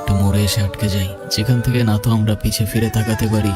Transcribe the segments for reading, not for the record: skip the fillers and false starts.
একটা মোড়ে এসে আটকে যাই, যেখান থেকে না তো আমরা পিছে ফিরে তাকাতে পারি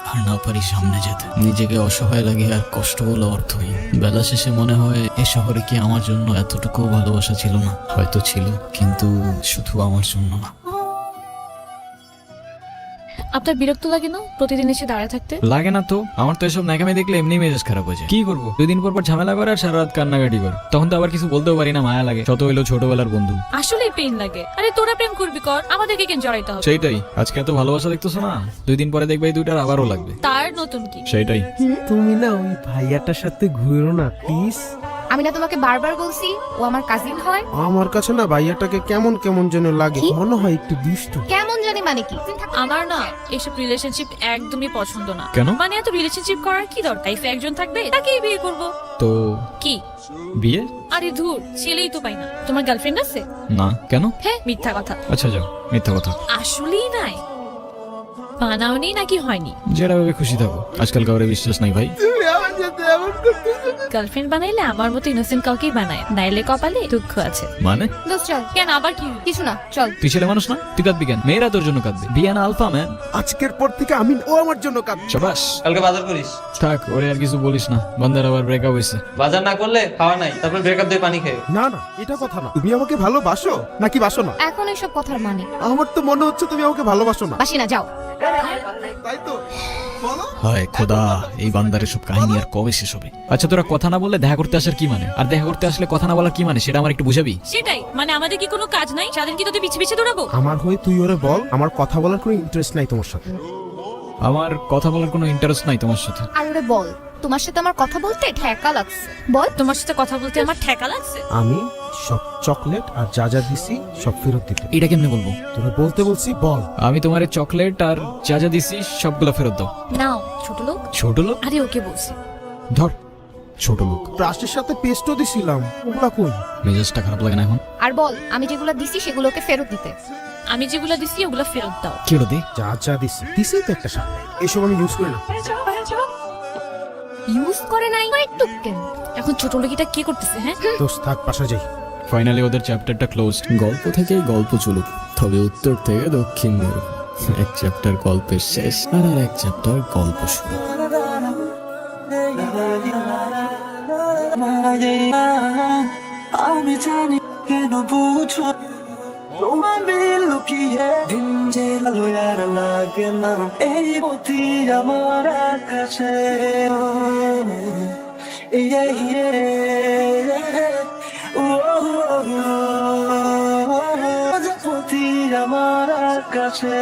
আর না পারি সামনে যেতে। নিজেকে অসহায় লাগে আর কষ্ট বলে অর্থহীন। বেলা শেষে মনে হয় এ শহরে কি আমার জন্য এতটুকু ভালোবাসা ছিল না? হয়তো ছিল, কিন্তু শুধু আমার জন্য না। আপনার বিরক্ত লাগে না প্রতিদিন এসে দাঁড়ায় থাকতে? লাগে না তো, আমার তো এসব ন্যাকামি দেখলে এমনি মেজাজ খারাপ হয়ে যায়। কি করবো, 2 দিন পর ঝামেলা করে আর সারা রাত কান্নাকাটি করে, তখন তো আবার কিছু বলতেও পারি না, মায়া লাগে। শত হইলো ছোটবেলার বন্ধু। আসলেই পেইন লাগে। আরে তোরা প্রেম করবি কর, আমাদেরকে কেন জড়াইতে হবে? সেইটাই, আজকে এত ভালোবাসা দেখতেছো না, 2 দিন পরে দেখবে এই দুইটার আবারও লাগবে। তার নতুন কি? সেইটাই। তুমি না ওই ভাইয়াটার সাথে ঘুরো না প্লিজ। আমি না তোমাকে বারবার বলছি ও আমার কাজিন হয়। আমার কাছে না ভাইয়াটাকে কেমন কেমন যেন লাগে, মনে হয় একটু দুষ্টু। কেমন জানি মানে কি? আমার না এসব রিলেশনশিপ একদমই পছন্দ না। কেন? মানে এত রিলেশনশিপ করার কি দরকার? লাইফে একজন থাকবে, তাকেই বিয়ে করব। তো কি বিয়ে? আরে ধুর, ছেলেই তো পাই না। তোমার গার্লফ্রেন্ড আছে? না। কেন? হ্যাঁ, মিথ্যা কথা। আচ্ছা যাও, মিথ্যা কথা। আসলেই নাই? বানাওনি নাকি হয়নি? যেটা ভাবে খুশি থাকো, আজকাল কাউরে বিশ্বাস নাই ভাই। তুমি আমার সাথে এমন করতেছো। গার্লফ্রেন্ড বানাইলে আমার মতো ইনোসেন্ট কাউকেই বানায়, নাইলে কপালে দুঃখ আছে। মানে দোস্ত চল। কেন আবার কি? কিছু না, চল। তুই ছেলে মানুষ না, তুই কাঁদবি কেন? মেয়েরা তোর জন্য কাঁদবে। বিয়ে না আলফা ম্যান। আজকের পর থেকে আমি ও আমার জন্য কাঁদছে। শাবাশ। কালকে বাজার করিস। থাক, ওরে আর কিছু বলিস না, বান্দার আবার ব্রেকআপ হয়েছে। বাজার না করলে খাওয়া নাই, তারপর ব্রেকআপ দিয়ে পানি খেয়ে। না না, এটা কথা না। তুমি আমাকে ভালোবাসো নাকি বাসো না? এখন এসব কথার মানে আমার তো মনে হচ্ছে তুমি আমাকে ভালোবাসো না। বাসি না, যাও। তাই তো বলো। হায় খোদা, এই বান্দারের সব কাহিনী আর কবে শেষ হবে? আচ্ছা তোরা কথা না বললে দেখা করতে আসার কি মানে? আর দেখা করতে আসলে কথা না বলার কি মানে, সেটা আমার একটু বুঝাবি? সেটাই মানে, আমাদের কি কোনো কাজ নাই? সারাদিন কি তোদের পিছে পিছে দৌড়াবো? আমার হয়ে তুই ওরে বল, আমার কথা বলার কোনো ইন্টারেস্ট নাই তোমার সাথে। আমার কথা বলার কোনো ইন্টারেস্ট নাই তোমার সাথে। আর ওরে বল, তোমার সাথে আমার কথা বলতে ঠেকা লাগছে। বল। তোমার সাথে কথা বলতে আমার ঠেকা লাগছে? আমি সব চকলেট আর যা যা দিছি সব ফেরত দিতে। এটা কেমনে বলবো? তোরা বলতে বলছি, বল। আমি তোমার চকলেট আর যা যা দিছি সবগুলো ফেরত দাও। নাও ছোট লোক। ছোট লোক? আরে ওকে বলছি। ধর, ছোট লোক। ব্রাশের সাথে পেস্টও দিছিলাম, ওগুলা কই? মেজাজটা খারাপ লাগে না এখন? আর বল, আমি যেগুলো দিছি সেগুলোকে ফেরত দিতে। আমি যেগুলো দিছি ওগুলো ফেরত দাও। কি হলো দে? যা যা দিছি দিছি তো একটা সাথে। এসব আমি ইউজ করি না। ইউজ করে নাই একটু কেন? এখন ছোট লোকিটা কি করতেছে? হ্যাঁ, দোস্ত থাক, পাশা যাই। ফাইনালি ওদের চ্যাপ্টারটা ক্লোজড। গল্প থেকে গল্প চলুক, তবে উত্তর থেকে দক্ষিণ মেরু। এক চ্যাপ্টার গল্পের শেষ আর এক চ্যাপ্টার গল্প শুরু। আমি জানি কেন বুঝো তোমাকে লুকিয়ে দিন যে আলো আর লাগে না এই বুদ্ধি আমার কাছে আমার কাছে।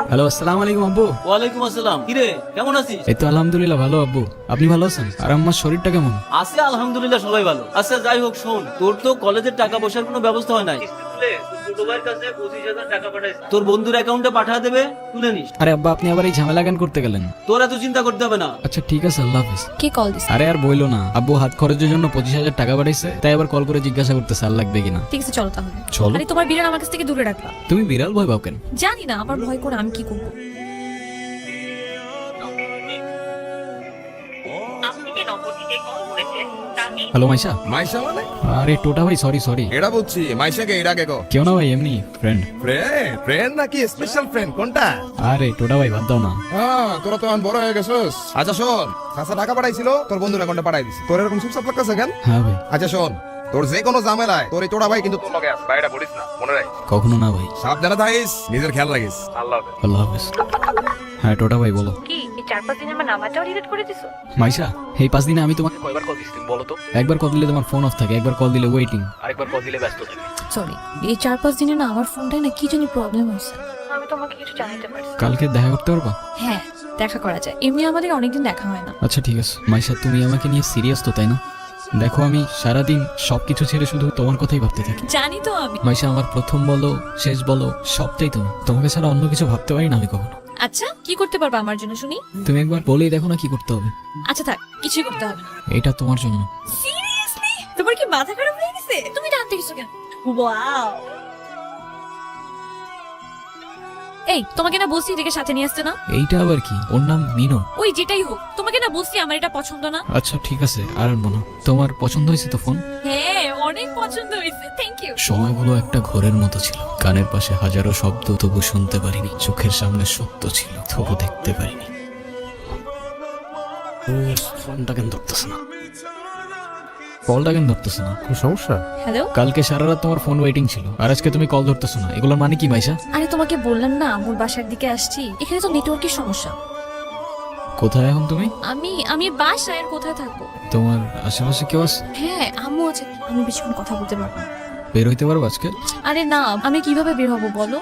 হ্যালো, আসসালামু আলাইকুম আব্বু। ওয়ালাইকুম আসসালাম। কিরে কেমন আছিস? এই তো আলহামদুলিল্লাহ ভালো আব্বু, আপনি ভালো আছেন? আর আমার শরীরটা কেমন? আছে আলহামদুলিল্লাহ, সবাই ভালো। আচ্ছা যাই হোক, শোন, তোর তো কলেজের টাকা পয়সার কোনো ব্যবস্থা হয় নাই। তোর বন্ধুর অ্যাকাউন্টে পাঠিয়ে দেবে, তুলে নিস। আরে আব্বা, আপনি আবার এই ঝামেলা কেন করতে গেলেন? তোর এত চিন্তা করতে হবে না। আচ্ছা ঠিক আছে, আল্লাহ হাফেজ। কে কল দিছে? আরে আর বইলো না, আব্বু হাত খরচের জন্য 25,000 টাকা পাঠাইছে, তাই আবার কল করে জিজ্ঞাসা করতেছে আর লাগবে কিনা। ঠিক আছে চলো তাহলে। চলো। আরে তোমার বিড়াল আমার কাছ থেকে দূরে রাখবা। তুমি বিড়াল ভয় পাও কেন? জানি না, আমার ভয় করে আমি কি করবো। হ্যালো মাইশা। মাইশা মানে? আরে টোটা ভাই, সরি সরি। এরা বুঝছি, মাইশাকে এরা কে গো? কেউ না ভাই, এমনি ফ্রেন্ড। ফ্রেন্ড নাকি স্পেশাল ফ্রেন্ড কোনটা? আরে টোটা ভাই বাদ দাও না। হ্যাঁ, তোরা তো এখন বড় হয়ে গেছিস। আচ্ছা শোন, চাচা টাকা পাঠাইছিল, তোর বন্ধুর অ্যাকাউন্টে পাঠাই দিছি। তোর এরকম চুপচাপ লাগতেছে কেন? হ্যাঁ ভাই। আচ্ছা শোন, তোর যে কোনো ঝামেলায় তোর এই তোড়া ভাই কিন্তু তোর লগে আছে, বাইরে বলিস না, মনে রাখ। কখনো না ভাই। সাবধানে থাকিস, নিজের খেয়াল রাখিস। আল্লাহ হাফেজ। আল্লাহ হাফেজ। হ্যাঁ টোটা ভাই বলো। কি এই 4-5 দিন আমার নাম্বারটাও ডিলিট করে দিছো? মাইশা, এই 5 দিনে আমি তোমাকে কয়বার কল দিছি বলো তো? একবার কল দিলে তোমার ফোন অফ থাকে, একবার কল দিলে ওয়েটিং, আরেকবার কল দিলে ব্যস্ত থাকে। সরি, এই 4-5 দিনে না আমার ফোনটায় না কি জানি প্রবলেম হয়েছে। আমি তোমাকে কিছু জানাতে পারছি। কালকে দেখা করতে পারবা? হ্যাঁ, দেখা করা যায়। এমনি আমাদের অনেকদিন দেখা হয় না। আচ্ছা ঠিক আছে। মাইশা, তুমি আমাকে নিয়ে সিরিয়াস তো, তাই না? দেখো আমি সারাদিন সবকিছু ছেড়ে শুধু তোমার কথাই ভাবতে থাকি। জানি তো আমি। মাইশা, আমার প্রথম বলো শেষ বলো সবটাই তুমি। তোমাকে ছাড়া অন্য কিছু ভাবতে পারি না আমি কখনো। আচ্ছা, কি করতে পারবা আমার জন্য শুনি? তুমি একবার বলেই দেখো না কি করতে হবে। আচ্ছা থাক, কিছুই করতে হবে না। এটা তোমার জন্য। সিরিয়াসলি? তোমার কি মাথা খারাপ হয়ে গেছে? তুমি টানতে গেছো কেন? ওয়াও। এই, তোমাকে না বলছি এটাকে সাথে নিয়ে আসতে না? এইটা আবার কি? ওর নাম মিনো। ওই যেটাই হোক, তোমাকে না বলছি আমার এটা পছন্দ না। আচ্ছা ঠিক আছে, আর আনবো না। তোমার পছন্দ হয়েছে তো ফোন? হ্যাঁ হ্যাঁ অনেক পছন্দ হয়েছে, থ্যাংক ইউ। সময়গুলো একটা ঘোরের মতো ছিল, কানের পাশে হাজারো শব্দ তবু শুনতে পারিনি, চোখের সামনে সত্য ছিল তবু দেখতে পারিনি। ফোনটা কেন ধরতেছে না, কলটা কেন ধরতেছে না? কোনো সমস্যা? হ্যালো। কালকে সারা রাত তোমার ফোন ওয়েটিং ছিল, আর আজকে তুমি কল ধরতেছো না, এগুলোর মানে কি মাইশা? আরে তোমাকে বললাম না আমার বাসার দিকে আসছি, এখানে তো নেটওয়ার্কের সমস্যা। কোথায় এখন তুমি? আমি বাসায়, আর কোথায় থাকবো? তোমার আশেপাশে কেউ আছে? হ্যাঁ আম্মু আছে, আমি বেশিক্ষণ কথা বলতে পারবো না। বের হইতে পারবো আজকে? আরে না, আমি কিভাবে বের হবো বলো?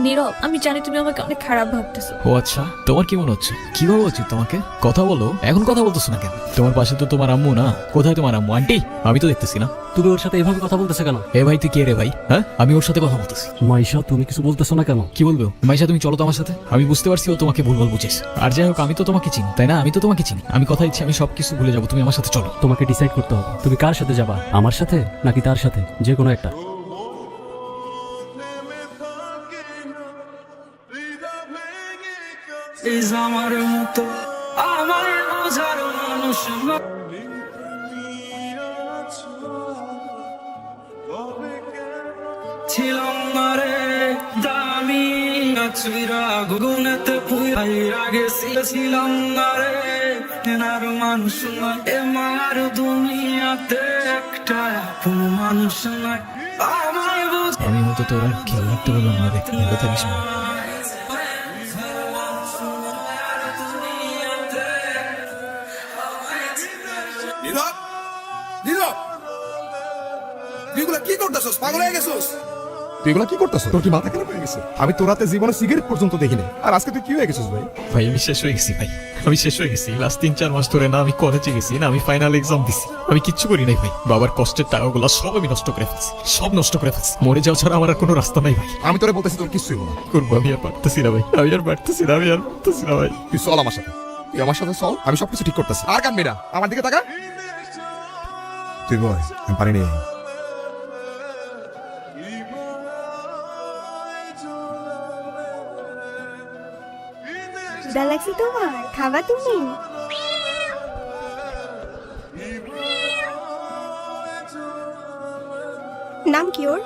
নীরব, আমি জানি তুমি আমাকে অনেক খারাপ ভাবতেছো। ও আচ্ছা, তোমার কি মনে হচ্ছে? কিভাবে উচিত তোমাকে কথা বলো? এখন কথা বলতেছো না কেন? তোমার পাশে তো তোমার আম্মু না। কোথায় তোমার আম্মু? আন্টি আমি তো দেখতেছি না। তুমি ওর সাথে এভাবে কথা বলতেছে কেন? এ ভাই তুই কে রে ভাই? হ্যাঁ আমি ওর সাথে কথা বলতেছি। মাইশা তুমি কিছু বলতেছো না কেন? কি বলবো? মাইশা তুমি চলো তো আমার সাথে। আমি বুঝতে পারছি ও তোমাকে ভুলভাল বুঝেছ। আর যাই হোক আমি তো তোমাকে চিনি, তাই না? আমি তো তোমাকে চিনি। আমি কথা দিচ্ছি আমি সবকিছু ভুলে যাবো, তুমি আমার সাথে চলো। তোমাকে ডিসাইড করতে হবে তুমি কার সাথে যাবা, আমার সাথে নাকি তার সাথে, যে কোনো একটা। আমার মতো আমার বোঝার মানুষ না। ছিলাম না রে দামি আছুরা গুগুনেতে পুরাই আগে ছিলাম না রে এনার মানুষ না এমার দুনিয়াতে একটা আপন মানুষ না আমার বোঝ আমি হয়তো তোর আর খেয়াল রাখতে পারলাম না রে, ভালো থাকিস না। নীরব, নীরব, তুই এগুলা কি করতেছস? পাগল হয়ে গেছস? তুই এগুলা কি করতেছস? তোর কি মাথা খারাপ হয়ে গেছে? আমি তোর রাতে জীবনে সিগারেট পর্যন্ত দেখিনি, আর আজকে তুই কি হয়ে গেছিস ভাই? ভাই আমি শেষ হয়ে গেছি ভাই, আমি শেষ হয়ে গেছি। লাস্ট 3-4 মাস ধরে না আমি কলেজে গেছি, না আমি ফাইনাল এক্সাম দিছি, আমি কিচ্ছু করি নাই ভাই। বাবার কষ্টের টাকাগুলো সব আমি নষ্ট করে ফেলছি, সব নষ্ট করে ফেলছি। মরে যাওয়া ছাড়া আমার আর কোনো রাস্তা নাই ভাই। আমি তোরে বলতেছি তোর কিছুই হলো না। করবো আমি আর পারতেছি না ভাই, আমি আর পারতেছি না, আমি আর পারতেছি না ভাই। তুই চল আমার সাথে, তুই আমার সাথে চল, আমি সবকিছু ঠিক করতেছি। আর কানবি না, আমার দিকে তাকা। তুই বল, আমি পারিনি। খিদা লাগছে তোমার, খাবা তুমি? নাম কি ওর?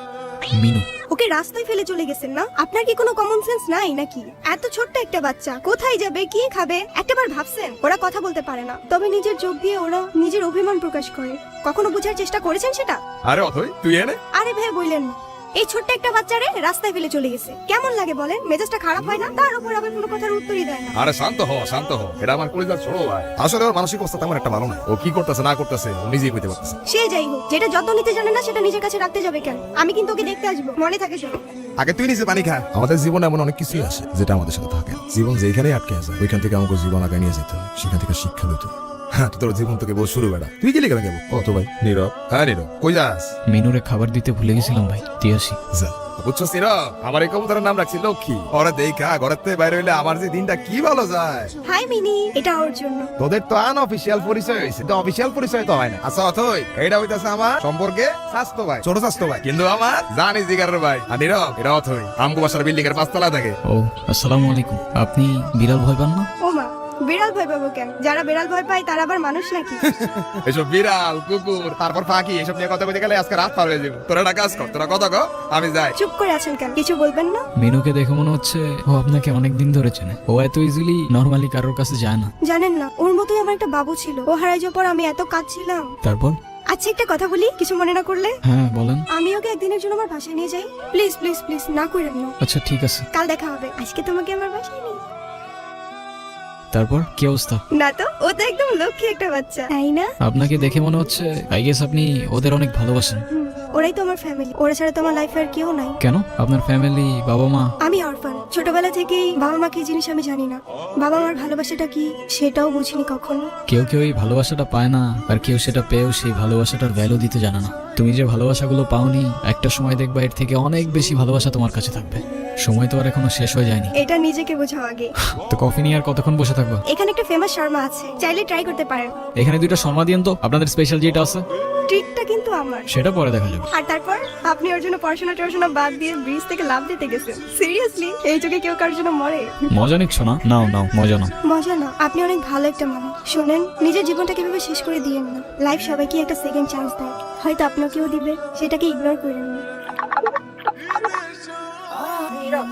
মিনু। ওকে রাস্তায় ফেলে চলে গেছেন না? আপনার কি কোনো কমন সেন্স নাই নাকি? এত ছোট্ট একটা বাচ্চা কোথায় যাবে, কি খাবে একটাবার ভাবছেন? ওরা কথা বলতে পারে না, তবে নিজের চোখ দিয়ে ওরা নিজের অভিমান প্রকাশ করে। কখনো বোঝার চেষ্টা করেছেন সেটা? আরে অথই তুই এনে। আরে ভাই বললেন না, এই ছোট্ট একটা বাচ্চারে রাস্তায় ফেলে চলে গেছে, কেমন লাগে বলেন? মেজাজটা খারাপ হয় না? তার উপর আবার কোনো কথার উত্তরই দেয় না। আরে শান্ত হ, শান্ত হ, এটা আমার কলিজার ছোট ভাই। আসলে ওর মানসিক অবস্থা তেমন একটা ভালো না। ও কি করতেছে না করতেছে ও নিজেই কইতে পারতেছে। সে যাই হোক, যেটা যত্ন নিতে জানে না সেটা নিজের কাছে রাখতে যাবে কেন? আমি কিন্তু ওকে দেখতে আসবো, মনে থাকে সেটা। আগে তুই নিজে পানি খা। আমাদের জীবনে এমন অনেক কিছুই আসে যেটা আমাদের সাথে থাকে না। জীবন যেখানেই আটকে আছে ওইখান থেকে আমাকে জীবন আগে নিয়ে যেতে হয়, সেখান থেকে শিক্ষা লইতে হয়। হ্যাঁ তোর জীবন তোকে বল শুরু বেড়া। তুই গেলি কেন কেবল? কত ভাই নীরব। হ্যাঁ নীরব কই যাস? মিনুরে খাবার দিতে ভুলে গেছিলাম ভাই, দিয়ে আসি। যা বুঝছস নীরব, আমার এই কবুতরের নাম রাখছি লক্ষ্মী। ওরা দেখা ঘরের থেকে বাইরে হইলে আমার যে দিনটা কি ভালো যায়। হাই মিনি, এটা ওর জন্য। তোদের তো আনঅফিসিয়াল পরিচয় হয়েছে, তো অফিসিয়াল পরিচয় তো হয় না। আচ্ছা অথই এইটা হইতাছে আমার সম্পর্কে স্বাস্থ্য ভাই, ছোট স্বাস্থ্য ভাই, কিন্তু আমার জানি জিগারের ভাই। আর নীরব এটা অথই, আমগো বাসার বিল্ডিং এর 5 তলা থাকে। ও আসসালামু আলাইকুম। আপনি বিড়াল ভয় পান না? ও মা, বিড়াল ভয় পাবো কেন? যারা বিড়াল ভয় পায় তারা আবার মানুষ নাকি? এসব বিড়াল কুকুর তারপর পাখি এসব নিয়ে কথা বলতে গেলে আজকে রাত পার হয়ে যাবে। তোরা একটা কাজ কর, তোরা কথা কর, আমি যাই। চুপ করে আছেন কেন? কিছু বলবেন না? মিনুকে দেখে মনে হচ্ছে ও আপনাকে অনেক দিন ধরে চেনে। ও এত ইজিলি নরমালি কারোর কাছে যায় না। জানেন না, ওর মতোই আমার একটা বাবু ছিল, ও হারাই যাওয়ার পর আমি এত কাঁদছিলাম। তারপর? আচ্ছা একটা কথা বলি, কিছু মনে না করলে? হ্যাঁ বলেন। আমি ওকে একদিনের জন্য আমার বাসায় নিয়ে যাই, প্লিজ প্লিজ প্লিজ, না করেন না। আচ্ছা ঠিক আছে। কাল দেখা হবে, আজকে তোমাকে আমার বাসায় নিই। তারপর কি অবস্থা? না তো, ও তো একদম লক্ষ্মী একটা বাচ্চা, তাই না? আপনাকে দেখে মনে হচ্ছে আই গেস আপনি ওদের অনেক ভালোবাসেন। ওরাই তো আমার ফ্যামিলি, ওরা ছাড়া তো আমার লাইফে আর কেউ নাই। কেন? আপনার ফ্যামিলি, বাবা মা? আমি অরফান, ছোটবেলা থেকেই বাবা মা কি জিনিস আমি জানি না। বাবা মার ভালোবাসাটা কি সেটাও বুঝিনি কখনো। কেউ কেউ এই ভালোবাসাটা পায় না, আর কেউ সেটা পেয়েও সেই ভালোবাসাটার ভ্যালু দিতে জানে না। তুমি যে ভালোবাসাগুলো পাওনি, একটা সময় দেখবা এর থেকে অনেক বেশি ভালোবাসা তোমার কাছে থাকবে। সময় তো আর এখনো শেষ হয়ে যায়নি। এটা নিজেকে বোঝাও আগে। তো কফি নিয়ে আর কতক্ষণ বসে থাকবো? এখানে একটা ফেমাস শর্মা আছে, চাইলে ট্রাই করতে পারেন। এখানে 2টা শর্মা দিয়েন তো, আপনাদের স্পেশাল যেটা আছে। ট্রিটটা কিন্তু আমার। সেটা পরে দেখা যাবে। আর তারপর আপনি ওর জন্য পড়াশোনা বাদ দিয়ে ব্রিজ থেকে লাফ দিতে গেছেন? সিরিয়াসলি? এই যুগে কেউ কারোর জন্য মরে? মজা নিচ্ছ না? নাও নাও, মজা নাও। মজা না, আপনি অনেক ভালো একটা মানুষ। শোনেন, নিজের জীবনটা কিভাবে শেষ করে দিয়েন না। লাইফ সবাইকে একটা সেকেন্ড চান্স দেয়, হয়তো আপনাকেও দিবে, সেটাকে ইগনোর করেন না।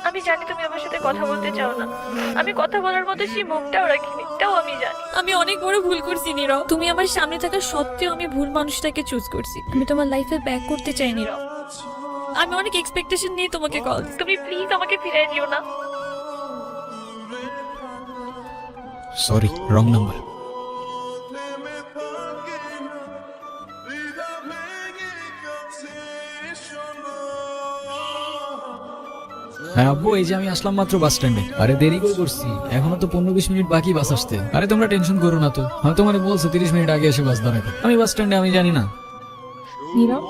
আমি জানি তুমি আমার সাথে কথা বলতে চাও না, আমি কথা বলার মতো সেই মুখটাও রাখিনি, তাও আমি জানি আমি অনেক বড় ভুল করছি নীরব। তুমি আমার সামনে থাকা সত্ত্বেও আমি ভুল মানুষটাকে চুজ করছি। আমি তোমার লাইফে ব্যাক করতে চাই নীরব। আমি অনেক এক্সপেকটেশন নিয়ে তোমাকে কল দিই, তুমি প্লিজ আমাকে ফিরিয়ে দিও না। Sorry, wrong number. হ্যাঁ আব্বু, এই যে আমি আসলাম মাত্র বাস স্ট্যান্ডে। আরে দেরি করে করছি, এখনো তো 15-20 মিনিট বাকি বাস আসতে। আরে তোমরা টেনশন করো না তো, আমি তোমার বলছি 30 মিনিট আগে এসে বাস দাঁড়াবে। আমি বাস স্ট্যান্ডে, আমি জানি না। নীরব,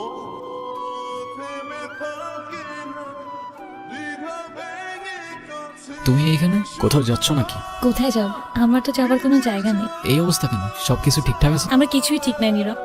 তুমি এইখানে কোথাও যাচ্ছ নাকি? কোথায় যাব? আমার তো যাবার কোনো জায়গা নেই। এই অবস্থা কেন? সবকিছু ঠিকঠাক আছে? আমার কিছুই ঠিক নাই নীরব।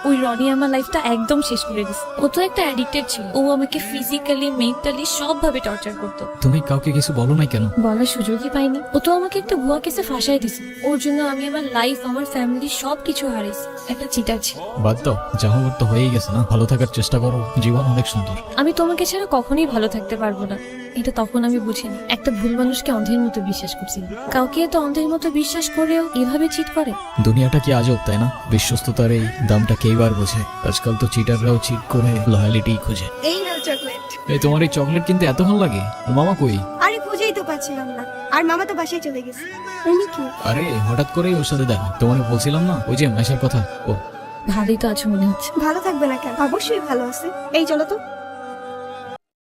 ওই রনি আমার লাইফটা একদম শেষ করে দিছে। ও তো একটা অ্যাডিক্টেড ছিল, ও আমাকে ফিজিক্যালি মেন্টালি সবভাবে টর্চার করতো। তুমি কাউকে কিছু বলো নাই কেন? বলার সুযোগই পাইনি। ও তো আমাকে একটা ভুয়া কেসে ফাঁসাই দিছে। ওর জন্য আমি আমার লাইফ, আমার ফ্যামিলি সবকিছু হারাইছি। একটা চিটার ছিল। বাদ দাও, যা হওয়ার তো হয়েই গেছে না। ভালো থাকার চেষ্টা করো, জীবন অনেক সুন্দর। আমি তোমাকে ছাড়া কখনোই ভালো থাকতে পারবো না, এটা তখন আমি বুঝিনি। একটা ভুল মানুষকে অন্ধের মতো বিশ্বাস করছি। কাউকে এত অন্ধের মতো বিশ্বাস করেও এভাবে চিট করে। দুনিয়াটা কি আজব, তাই না? বিশ্বস্ততার এই দামটা কেইবার বোঝে? আজকাল তো চিটাররাও চিট করে লয়ালিটি খোঁজে। এই নাও চকলেট। এই তোমার এই চকলেট কিনতে এত ভালো লাগে? মামা কই? আরে খুঁজেই তো পাচ্ছিলাম না, আর মামা তো বাসায় চলে গেছে। উনি কি? আরে হঠাৎ করেই ওর সাথে দেখা। তোমার বলছিলাম না ওই যে মেশার কথা। ও ভালোই তো আছো মনে হচ্ছে। ভালো থাকবে না কেন? অবশ্যই ভালো আছে। এই চলো তো।